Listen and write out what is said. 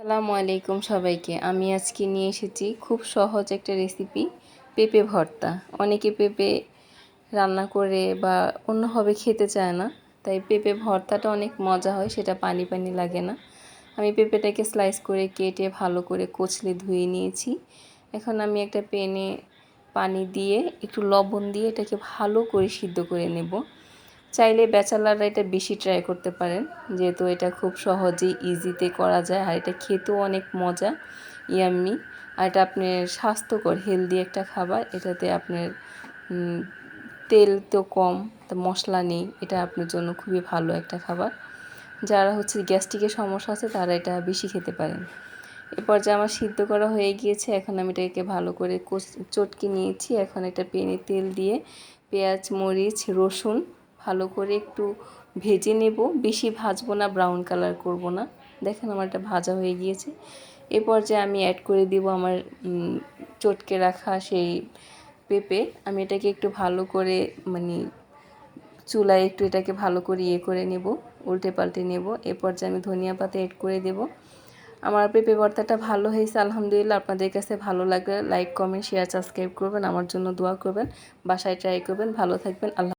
আসসালামু আলাইকুম সবাইকে। আমি আজকে নিয়ে এসেছি খুব সহজ একটা রেসিপি, পেঁপে ভর্তা। অনেকে পেঁপে রান্না করে বা অন্যভাবে খেতে চায় না, তাই পেঁপে ভর্তাটা অনেক মজা হয়, সেটা পানি পানি লাগে না। আমি পেঁপেটাকে স্লাইস করে কেটে ভালো করে কচলে ধুয়ে নিয়েছি। এখন আমি একটা প্যানে পানি দিয়ে একটু লবণ দিয়ে এটাকে ভালো করে সিদ্ধ করে নেব। চাইলে ব্যাচেলাররা এটা বেশি ট্রাই করতে পারেন, যেহেতু এটা খুব সহজেই ইজিতে করা যায়, আর এটা খেতেও অনেক মজা, ইয়াম্মি। আর এটা আপনার স্বাস্থ্যকর হেলদি একটা খাবার। এটাতে আপনার তেল তো কম, তো মশলা নেই, এটা আপনার জন্য খুবই ভালো একটা খাবার। যারা গ্যাস্ট্রিকের সমস্যা আছে তারা এটা বেশি খেতে পারেন। এরপর যে আমার সিদ্ধ করা হয়ে গিয়েছে, এখন আমি এটাকে ভালো করে চটকে নিয়েছি। এখন একটা প্যানে তেল দিয়ে পেঁয়াজ, মরিচ, রসুন ভালো করে একটু ভেজে নেব। বেশি ভাজবো না, ব্রাউন কালার করব না। দেখেন আমার এটা ভাজা হয়ে গিয়েছে। এরপর যে আমি অ্যাড করে দিব আমার চটকে রাখা সেই পেঁপে। আমি এটাকে একটু ভালো করে চুলায় একটু এটাকে ভালো করে করে নেব, উল্টে পাল্টে নেব। এরপর যে আমি ধনিয়া পাতা অ্যাড করে দেব। আমার পেঁপে ভর্তাটা ভালো হয়েছে আলহামদুলিল্লাহ। আপনাদের কাছে ভালো লাগলে লাইক, কমেন্ট, শেয়ার, সাবস্ক্রাইব করবেন। আমার জন্য দোয়া করবেন। বাসায় ট্রাই করবেন। ভালো থাকবেন। আল্লাহ।